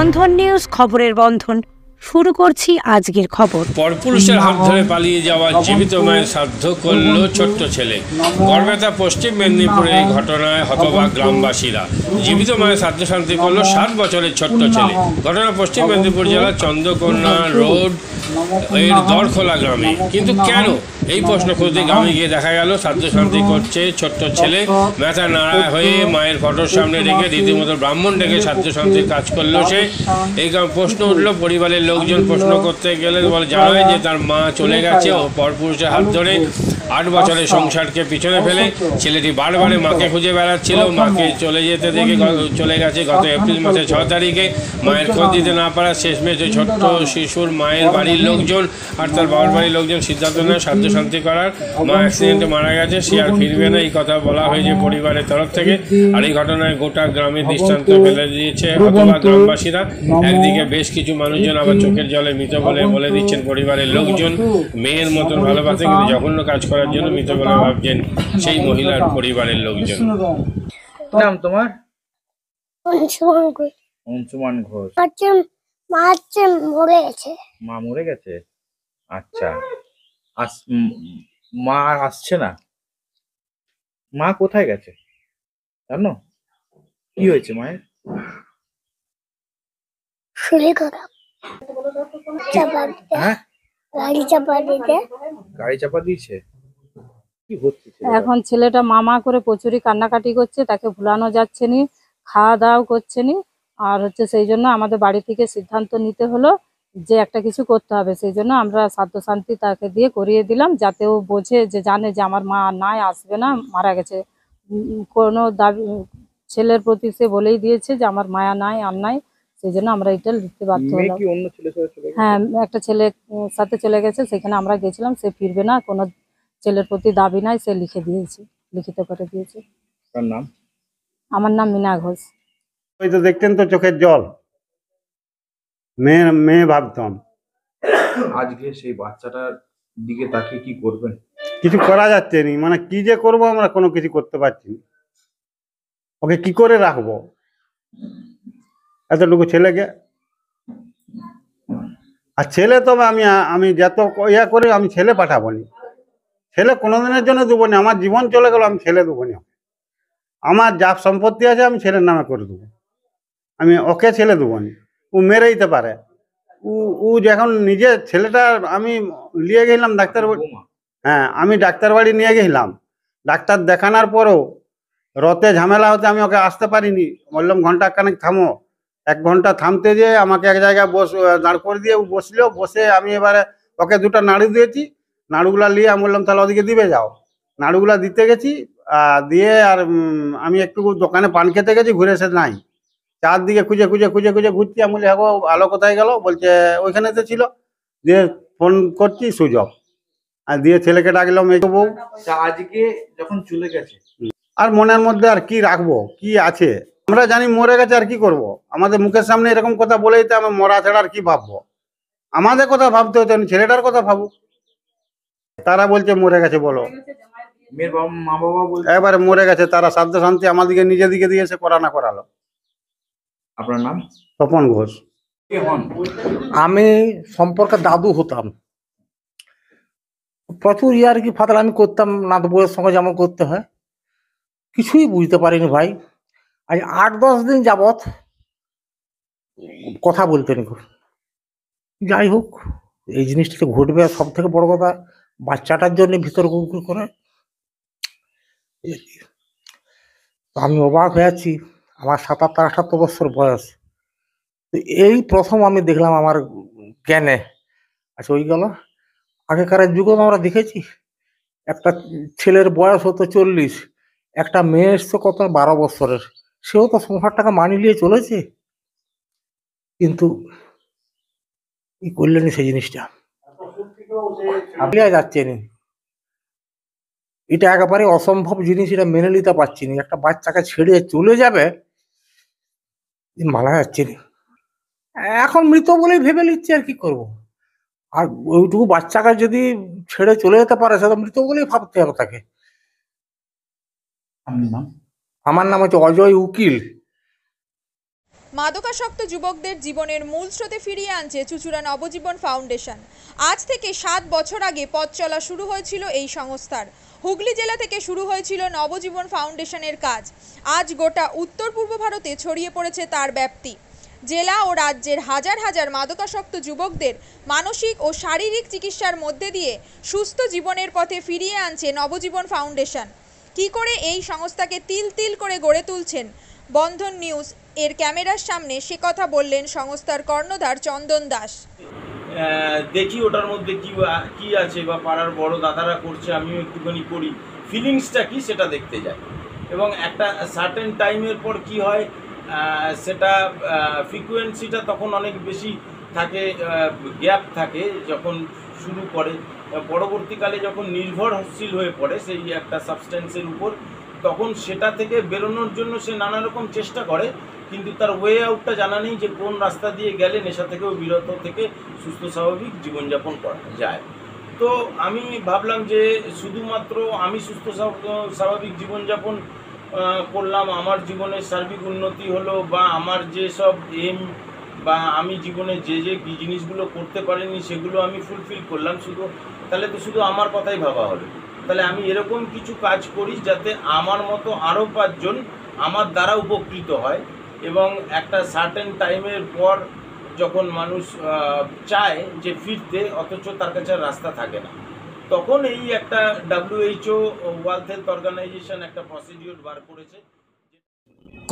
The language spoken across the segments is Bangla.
বন্ধন নিউজ, খবরের বন্ধন। শুরু করছি আজকের খবর। পরপুরুষের হাত ধরে পালিয়ে যাওয়া জীবিত মায়ের শ্রাদ্ধ করল ছোট্ট ছেলে। গড়বেতা পশ্চিম মেদিনীপুরে এই ঘটনায় হতবাক গ্রামবাসীরা। জীবিত মায়ের শ্রাদ্ধ শান্তি করল 7 বছরের ছোট্ট ছেলে। ঘটনা পশ্চিম মেদিনীপুর জেলার চন্দ্রকোনা রোড এর দরখোলা গ্রামে। কিন্তু কেন, এই প্রশ্ন খুঁজতে গ্রামে গিয়ে দেখা গেল শ্রাদ্ধ শান্তি করছে ছোট্ট ছেলে। মাথা নাড়া হয়ে মায়ের ফটোর সামনে রেখে রীতিমতো ব্রাহ্মণ ডেকে শ্রাদ্ধ শান্তির কাজ করলো সে। এই প্রশ্ন উঠলো, পরিবারের লোকজন প্রশ্ন করতে গেলে বলে জানায় যে তার মা চলে গেছে ও পরপুরুষের হাত ধরে। 8 বছরের সংসারকে পিছনে ফেলে ছেলেটি বারবারে মাকে খুঁজে বেড়াচ্ছিল। মাকে চলে যেতে দেখে চলে গেছে গত এপ্রিল মাসের 6 তারিখে। মায়ের খোঁজ দিতে না পারা শেষমেশ ছোট্ট শিশুর মায়ের বাড়ির লোকজন আর তার বাবার বাড়ির লোকজন সিদ্ধান্ত নেয় শ্রাদ্ধ শান্তি করার। মা অ্যাক্সিডেন্টে মারা গেছে, সে আর ফিরবে না, এই কথা বলা হয়েছে পরিবারের তরফ থেকে। আর এই ঘটনায় গোটা গ্রামের দৃষ্টান্ত ফেলে দিয়েছে হতবাক গ্রামবাসীরা। একদিকে বেশ কিছু মানুষজন আবার চোখের জলে মৃত বলে দিচ্ছেন পরিবারের লোকজন। মেয়ের মতন ভালোবাসে কিন্তু জঘন্য কাজ করার জন্য মৃত বলে ভাবছেন সেই মহিলার পরিবারের লোকজন। নাম তোমার? অংশুমান ঘোষ। মরে গেছে। মা মরে গেছে? আচ্ছা, মা আর আসছে না? মা কোথায় গেছে জানো? কি হয়েছে মায়ের? শরীর খারাপ। হ্যাঁ, গাড়ি চাপা দিতে। গাড়ি চাপা দিয়েছে? কি হচ্ছে? এখন ছেলেটা মামা করে প্রচুরই কান্নাকাটি করছে, তাকে ভুলানো যাচ্ছে নি, খাওয়া দাওয়াও করছে নি। আর সেই জন্য আমাদের বাড়ি থেকে সিদ্ধান্ত নিতে হলো যে একটা কিছু করতে হবে। সেই জন্য আমরা শ্রাদ্ধ শান্তি তাকে দিয়ে করিয়ে দিলাম, যাতে ও বোঝে, যে জানে যে আমার মা নাই, আসবে না, মারা গেছে। কোনো দাবি ছেলের প্রতি সে বলেই দিয়েছে যে আমার মায়া নাই, আর নাই। সেই জন্য আমরা এটা লিখতে বাধ্য হলাম। হ্যাঁ, একটা ছেলের সাথে চলে গেছে, সেখানে আমরা গেছিলাম। সে ফিরবে না, কোনো ছেলের প্রতি দাবি নাই, সে লিখে দিয়েছে, লিখিত করে দিয়েছে। তার নাম? আমার নাম মীনা ঘোষ। ওই তো দেখতেন তো চোখের জল, মেয়ে ভাবতাম। আজকে সেই বাচ্চাটার দিকে তাকিয়ে কি করবেন? কিছু করা যাচ্ছে নি, মানে কি যে করব, আমরা কোনো কিছু করতে পারছি না। ওকে কি করে রাখবো এতটুকু ছেলেকে? আর ছেলে তবে আমি যত ইয়া করে আমি ছেলে পাঠাবো নি, ছেলে কোনোদিনের জন্য দেবো না। আমার জীবন চলে গেল, আমি ছেলে দেবো না। আমার যা সম্পত্তি আছে আমি ছেলের নামে করে দেবো, আমি ওকে ছেলে দেবো না। ও মেরে দিতে পারে। ও যখন নিজে ছেলেটা আমি নিয়ে গেলাম ডাক্তার, হ্যাঁ আমি ডাক্তার বাড়ি নিয়ে গেলাম, ডাক্তার দেখানোর পরও রতে ঝামেলা হতে আমি ওকে আসতে পারিনি। বললাম ঘন্টা খানেক থামো। 1 ঘন্টা থামতে যে আমাকে এক জায়গায় দাঁড় করে দিয়ে ও বসলো। বসে আমি এবারে ওকে 2টা নাড়ু দিয়েছি। নাড়ুগুলা নিয়ে আমি বললাম তাহলে ওদিকে দিবে যাও। নাড়ুগুলা দিতে গেছি, দিয়ে আর আমি একটু দোকানে পান খেতে গেছি, ঘুরে এসে নাই। চারদিকে খুঁজে ঘুরছি। আমি বলি হ্যাঁ গো, আলো কোথায় গেল? বলছে ওইখানে তো ছিল। দিয়ে ফোন করছি, সুযোগ। আর দিয়ে ছেলেকে ডাকলাম, এই বউ। আজকে যখন চলে গেছে, আর মনের মধ্যে আর কি রাখবো, কি আছে? আমরা জানি মরে গেছে, আর কি করব? আমাদের মুখের সামনে এরকম কথা বলেই তো আমি মরা ছাড়া আর কি ভাববো? আমাদের কথা ভাবতে হতো, ছেলেটার কথা ভাবুক। তারা বলছে মরে গেছে, বলো। মেয়ের মা বাবা বলছে এবারে মরে গেছে, তারা শ্রাদ্ধ শান্তি আমাদেরকে নিজে দিকে দিয়েছে, করালো। আপনার নাম? তপন ঘোষ। আমি সম্পর্কে দাদু হতাম। প্রচুর ইয়ার্কি ফাতাল আমি করতাম, নাত বউয়ের সঙ্গে যেমন করতে হয়। কিছুই বুঝতে পারিনি ভাই। আজ 8-10 দিন যাবৎ কথা বলতে নি। যাই হোক, এই জিনিসটা তো ঘটবে। সব থেকে বড় কথা, বাচ্চাটার জন্য ভিতর গুড়গুড় করে। আমি অবাক হয়ে আছি। আমার 77-78 বছর বয়স। এই প্রথম আমি দেখলাম আমার জ্ঞানে। আচ্ছা, ওই গেল। আগেকার যুগে আমরা দেখেছি একটা ছেলের বয়স হতো 40, একটা মেয়ে এসছে কত 12 বছরের, সেও তো সংসারটাকে মানিয়ে নিয়ে চলেছে। কিন্তু কি করলেন সেই জিনিসটা যাচ্ছে না। এটা একেবারে অসম্ভব জিনিস, এটা মেনে নিতে পারছি না। একটা বাচ্চাকে ছেড়ে চলে যাবে, মানা যাচ্ছে না। এখন মৃত বলেই ভেবে নিচ্ছি, আর কি করব? আর ওইটুকু বাচ্চাকে যদি ছেড়ে চলে যেতে পারে, সেটা মৃত বলেই ভাবতে হবে তাকে। আমার নাম হচ্ছে অজয় উকিল। মাদকাসক্ত যুবকদের জীবনের মূল স্রোতে ফিরিয়ে আনছে চুঁচুড়া নবজীবন ফাউন্ডেশন। আজ থেকে 7 বছর আগে পথ চলা শুরু হয়েছিল এই সংস্থার। হুগলি জেলা থেকে শুরু হয়েছিল নবজীবন ফাউন্ডেশনের কাজ। আজ গোটা উত্তর পূর্ব ভারতে ছড়িয়ে পড়েছে তার ব্যাপ্তি। জেলা ও রাজ্যের হাজার হাজার মাদকাসক্ত যুবকদের মানসিক ও শারীরিক চিকিৎসার মধ্যে দিয়ে সুস্থ জীবনের পথে ফিরিয়ে আনছে নবজীবন ফাউন্ডেশন। কী করে এই সংস্থাকে তিল তিল করে গড়ে তুলছেন বন্ধন নিউজ এর ক্যামেরার সামনে, সে কথা বললেন সংস্থার কর্ণধার চন্দন দাস। দেখি ওটার মধ্যে কি আছে বা পাড়ার বড় দাদারা করছে, আমিও একটুখানি করি, ফিলিংসটা কি সেটা দেখতে যাই। এবং একটা সার্টেন টাইমের পর কি হয়, সেটা ফ্রিকোয়েন্সিটা তখন অনেক বেশি থাকে, গ্যাপ থাকে যখন শুরু করে, পরবর্তীকালে যখন নির্ভরশীল হয়ে পড়ে সেই একটা সাবস্টেন্সের উপর, তখন সেটা থেকে বেরোনোর জন্য সে নানা রকম চেষ্টা করে, কিন্তু তার ওয়ে আউটটা জানা নেই যে কোন রাস্তা দিয়ে গেলে নেশা থেকেও বিরত থেকে সুস্থ স্বাভাবিক জীবনযাপন করা যায়। তো আমি ভাবলাম যে শুধুমাত্র আমি সুস্থ স্বাভাবিক জীবনযাপন করলাম, আমার জীবনের সার্বিক উন্নতি হলো, বা আমার যেসব এম বা আমি জীবনে যে জিনিসগুলো করতে পারিনি সেগুলো আমি ফুলফিল করলাম, তাহলে তো শুধু আমার কথাই ভাবা হলো। তাহলে আমি এরকম কিছু কাজ করি যাতে আমার মতো আরও 5 জন আমার দ্বারা উপকৃত হয়, এবং একটা সার্টেন টাইমের পর যখন মানুষ চায় যে ফিরতে, অথচ তার কাছে রাস্তা থাকে না, তখন এই একটা WHO ওয়ার্ল্ড হেলথ অর্গানাইজেশন একটা প্রসিডিওর বার করেছে।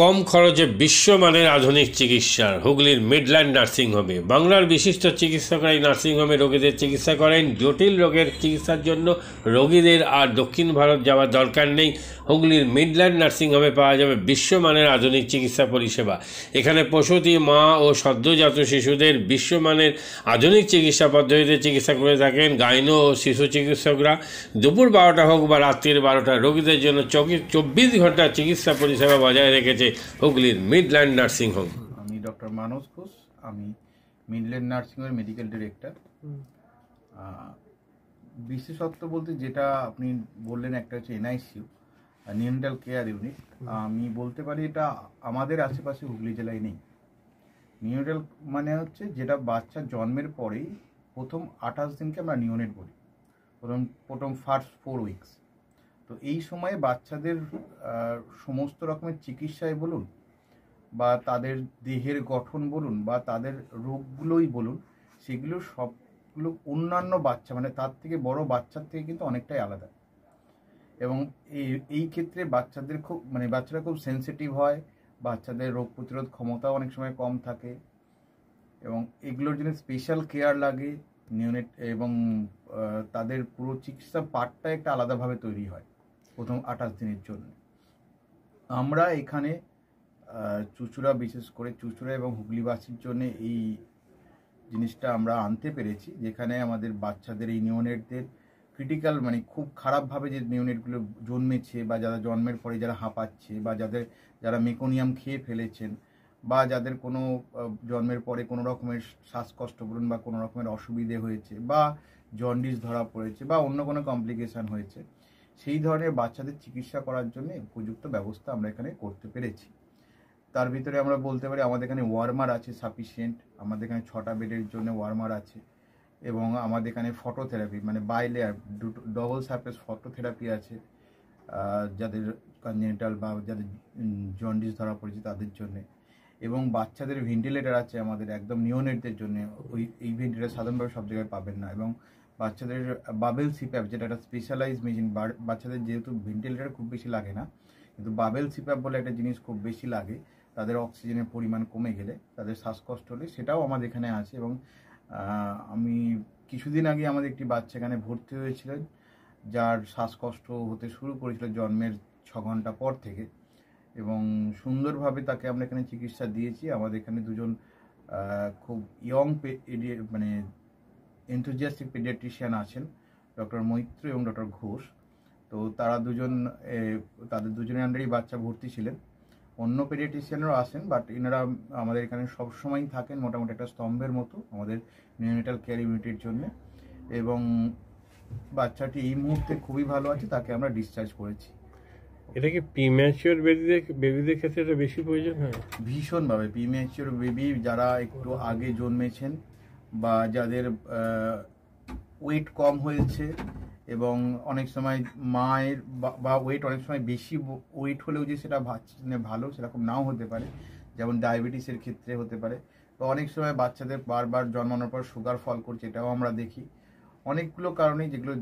কম খরচে বিশ্বমানের আধুনিক চিকিৎসার হুগলির মিডল্যান্ড নার্সিংহোমে বাংলার বিশিষ্ট চিকিৎসকরা এই নার্সিংহোমে রোগীদের চিকিৎসা করেন। জটিল রোগের চিকিৎসার জন্য রোগীদের আর দক্ষিণ ভারত যাওয়ার দরকার নেই। হুগলির মিডল্যান্ড নার্সিংহোমে পাওয়া যাবে বিশ্বমানের আধুনিক চিকিৎসা পরিষেবা। এখানে প্রসূতি মা ও সদ্যজাত শিশুদের বিশ্বমানের আধুনিক চিকিৎসা পদ্ধতিতে চিকিৎসা করে থাকেন গাইনো ও শিশু চিকিৎসকরা। দুপুর 12টা হোক বা রাত্রির 12টা, রোগীদের জন্য 24 ঘন্টা চিকিৎসা পরিষেবা বজায় রেখেছে হুগলির মিডল্যান্ড নার্সিংহোম। আমি ডক্টর মানস ঘোষ, আমি মিডল্যান্ড নার্সিংহোমের মেডিকেল ডিরেক্টর। বিশেষত্ব বলতে যেটা আপনি বললেন, একটা হচ্ছে NICU, নিউনেটাল কেয়ার ইউনিট। আমি বলতে পারি এটা আমাদের আশেপাশে হুগলি জেলায় নেই। নিউনেটাল মানে হচ্ছে যেটা বাচ্চা জন্মের পরেই প্রথম 28 দিনকে আমরা নিউনেট বলি, প্রথম ফার্স্ট 4 উইকস। তো এই সময়ে বাচ্চাদের সমস্ত রকমের চিকিৎসায় বলুন, বা তাদের দেহের গঠন বলুন, বা তাদের রোগগুলোই বলুন, সেগুলো সবগুলো অন্যান্য বাচ্চা মানে তার থেকে বড় বাচ্চার থেকে কিন্তু অনেকটাই আলাদা। এবং এই ক্ষেত্রে বাচ্চাদের বাচ্চারা খুব সেন্সিটিভ হয়, বাচ্চাদের রোগ প্রতিরোধ ক্ষমতাও অনেক সময় কম থাকে, এবং এগুলোর জন্য স্পেশাল কেয়ার লাগে নিউনেট, এবং তাদের পুরো চিকিৎসা পার্টটা একটা আলাদাভাবে তৈরি হয় প্রথম 28 দিনের জন্য। আমরা এখানে চুঁচুড়া, বিশেষ করে চুঁচুড়া এবং হুগলিবাসীর জন্য এই জিনিসটা আমরা আনতে পেরেছি, যেখানে আমাদের বাচ্চাদের এই নিউনেটদের ক্রিটিক্যাল খুব খারাপভাবে যে নিউনেটগুলো জন্মেছে, বা যারা জন্মের পরে যারা হাঁপাচ্ছে, বা যারা মেকোনিয়াম খেয়ে ফেলেছেন, বা যাদের কোনো জন্মের পরে কোনো রকমের শ্বাসকষ্ট বলুন, বা কোনো রকমের অসুবিধে হয়েছে, বা জন্ডিস ধরা পড়েছে, বা অন্য কোনো কমপ্লিকেশান হয়েছে, সেই ধরনের বাচ্চাদের চিকিৎসা করার জন্য উপযুক্ত ব্যবস্থা আমরা এখানে করতে পেরেছি। তার ভিতরে আমরা বলতে পারি আমাদের এখানে ওয়ার্মার আছে সাফিসিয়েন্ট, আমাদের এখানে 6টা বেডের জন্য ওয়ার্মার আছে, এবং আমাদের এখানে phototherapy bilayer double surface phototherapy আছে যাদের কনজেনিটাল বা যাদের জন্ডিস ধরা পড়েছে তাদের জন্য, এবং বাচ্চাদের ভেন্টিলেটার আছে আমাদের একদম নিওনেটদের জন্য। এই ভেন্টিলেটার সাধারণভাবে সব জায়গায় পাবেন না, এবং বাচ্চাদের বাবেল সিপ্যাপ যেটা একটা স্পেশালাইজ মেশিন, বাচ্চাদের যেহেতু ভেন্টিলেটার খুব বেশি লাগে না, কিন্তু বাবেল সিপ্যাপ বলে একটা জিনিস খুব বেশি লাগে, তাদের অক্সিজেনের পরিমাণ কমে গেলে, তাদের শ্বাসকষ্ট হলে, সেটাও আমাদের এখানে আছে। এবং আমি কিছুদিন আগে আমাদের একটি বাচ্চা এখানে ভর্তি হয়েছিলেন, যার শ্বাসকষ্ট হতে শুরু করেছিল জন্মের 6 ঘন্টা পর থেকে, এবং সুন্দরভাবে তাকে আমরা এখানে চিকিৎসা দিয়েছি। আমাদের এখানে 2 জন খুব ইয়ং এনথুজিয়াস্টিক পেডিয়াট্রিশিয়ান আছেন, ডক্টর মৈত্র এবং ডক্টর ঘোষ। তো তারা তাদের 2 জনের আন্ডারেই বাচ্চা ভর্তি ছিলেন। অন্য পেডিয়াট্রিশিয়ানরাও আসেন, বাট এনারা আমাদের এখানে সবসময়ই থাকেন মোটামুটি একটা স্তম্ভের মতো আমাদের নিউনেটাল কেয়ার ইউনিটের জন্য। এবং বাচ্চাটি এই মুহূর্তে খুবই ভালো আছে, তাকে আমরা ডিসচার্জ করেছি। ও এটা কি প্রিম্যাচিওর বেবিদের ক্ষেত্রে এটা বেশি প্রয়োজন হয়? ভীষণভাবে প্রিম্যাচিওর বেবি যারা একটু আগে জন্মেছেন বা যাদের ওয়েট কম হয়েছে এবং অনেক সময় মায়ের বা ওয়েট অনেক সময় বেশি ওয়েট হলেও যে সেটা ভালো সেরকম নাও হতে পারে, যেমন ডায়াবেটিসের ক্ষেত্রে হতে পারে, বা অনেক সময় বাচ্চাদের বারবার জন্মানোর পর সুগার ফল করছে, এটাও আমরা দেখি। অনেকগুলো কারণেই যেগুলো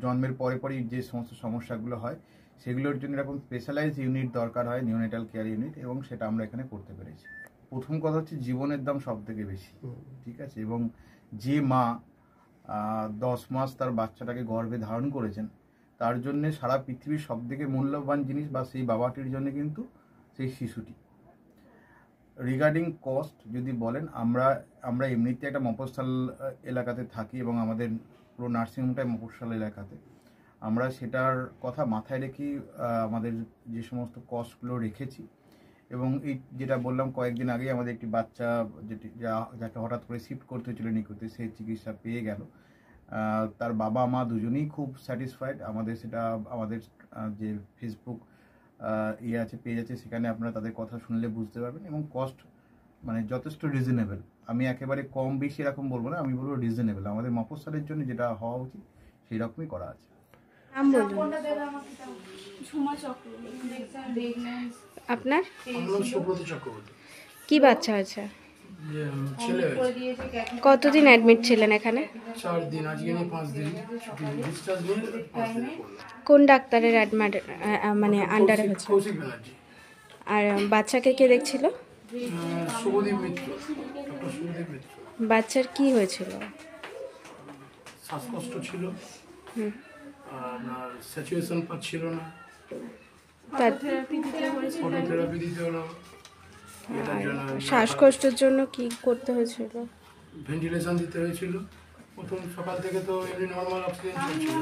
জন্মের পরে পরেই যে সমস্ত সমস্যাগুলো হয় সেগুলোর জন্য এরকম স্পেশালাইজড ইউনিট দরকার হয়, নিওনেটাল কেয়ার ইউনিট, এবং সেটা আমরা এখানে করতে পেরেছি। প্রথম কথা হচ্ছে জীবনের দাম সব থেকে বেশি, ঠিক আছে, এবং যে মা 10 মাস তার বাচ্চাটাকে গর্ভে ধারণ করেছেন তার জন্য সারা পৃথিবীর সব থেকে মূল্যবান জিনিস বা সেই বাবাটির জন্য কিন্তু সেই শিশুটি। রিগার্ডিং কস্ট যদি বলেন, আমরা এমনিতে একটা মফস্বল এলাকাতে থাকি এবং আমাদের পুরো নার্সিংহোমটাই মফস্বল এলাকাতে। আমরা সেটার কথা মাথায় রেখেই আমাদের যে সমস্ত কস্টগুলো রেখেছি, এবং এই যেটা বললাম কয়েকদিন আগেই আমাদের একটি বাচ্চা যাকে হঠাৎ করে শিফট করতে হয়েছিল নিকুতে, সেই চিকিৎসা পেয়ে গেল। তার বাবা মা দুজনেই খুব স্যাটিসফাইড। আমাদের যে ফেসবুক আছে, পেজ আছে, সেখানে আপনারা তাদের কথা শুনলে বুঝতে পারবেন, এবং কস্ট মানে যথেষ্ট রিজনেবল। আমি একেবারে কম বেশি এরকম বলবো না, আমি বলবো রিজনেবল। আমাদের মফস্বলের জন্য যেটা হওয়া উচিত সেই রকমই করা আছে। আপনার কি বাচ্চা আছে? কতদিন অ্যাডমিট ছিলেন এখানে? 4 দিন। আজকে নিয়ে 5 দিন ছুটি, ডিসচার্জ নিয়ে 5 দিন। কোন ডাক্তারের মানে আন্ডারে হচ্ছে? কৌশিক ব্যানার্জি। আর বাচ্চাকে কে দেখছিল? শুভদীপ মিত্র, ডক্টর শুভদীপ মিত্র। বাচ্চার কি হয়েছিল? শ্বাসকষ্ট ছিল, আপনার স্যাচুরেশন পাচ্ছিল না, ফটোথেরাপি দিতে হলো। শ্বাসকষ্টের জন্য কি করতে হয়েছিল? ভেন্টিলেশন দিতে হয়েছিল। প্রথম সকাল থেকে তো এমনি নর্মাল অক্সিজেন চলছিল,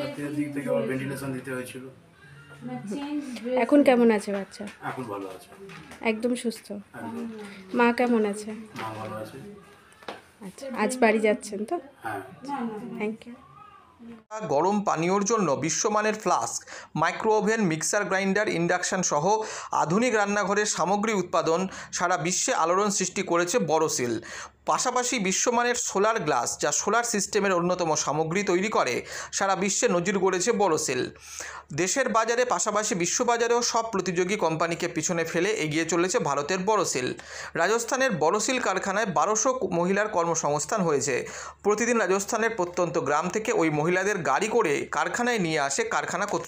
রাতের দিক থেকে আবার ভেন্টিলেশন দিতে হয়েছিল। এখন কেমন আছে বাচ্চা? এখন ভালো আছে, একদম সুস্থ। মা কেমন আছে? মা ভালো আছে। আচ্ছা, আজ বাড়ি যাচ্ছেন তো? হ্যাঁ, থ্যাংক ইউ। গরম পানীয়র জন্য বিশ্বমানের flask, micro oven, mixer grinder, induction সহ আধুনিক রান্নাঘরের সামগ্রী উৎপাদন সারা বিশ্বে আলোড়ন সৃষ্টি করেছে বড়সিল। পাশাপাশি বিশ্বমানের সোলার গ্লাস, যা সোলার সিস্টেমের অন্যতম সামগ্রী তৈরি করে, সারা বিশ্বে নজির গড়েছে বড়সিল। দেশের বাজারে পাশাপাশি বিশ্ববাজারেও সব প্রতিযোগী কোম্পানিকে পিছনে ফেলে এগিয়ে চলেছে ভারতের বড়সিল। রাজস্থানের বড়সিল কারখানায় 1200 মহিলার কর্মসংস্থান হয়েছে। প্রতিদিন রাজস্থানের প্রত্যন্ত গ্রাম থেকে ওই মহিলাদের গাড়ি করে কারখানায় নিয়ে আসে কারখানা কর্তৃপক্ষ।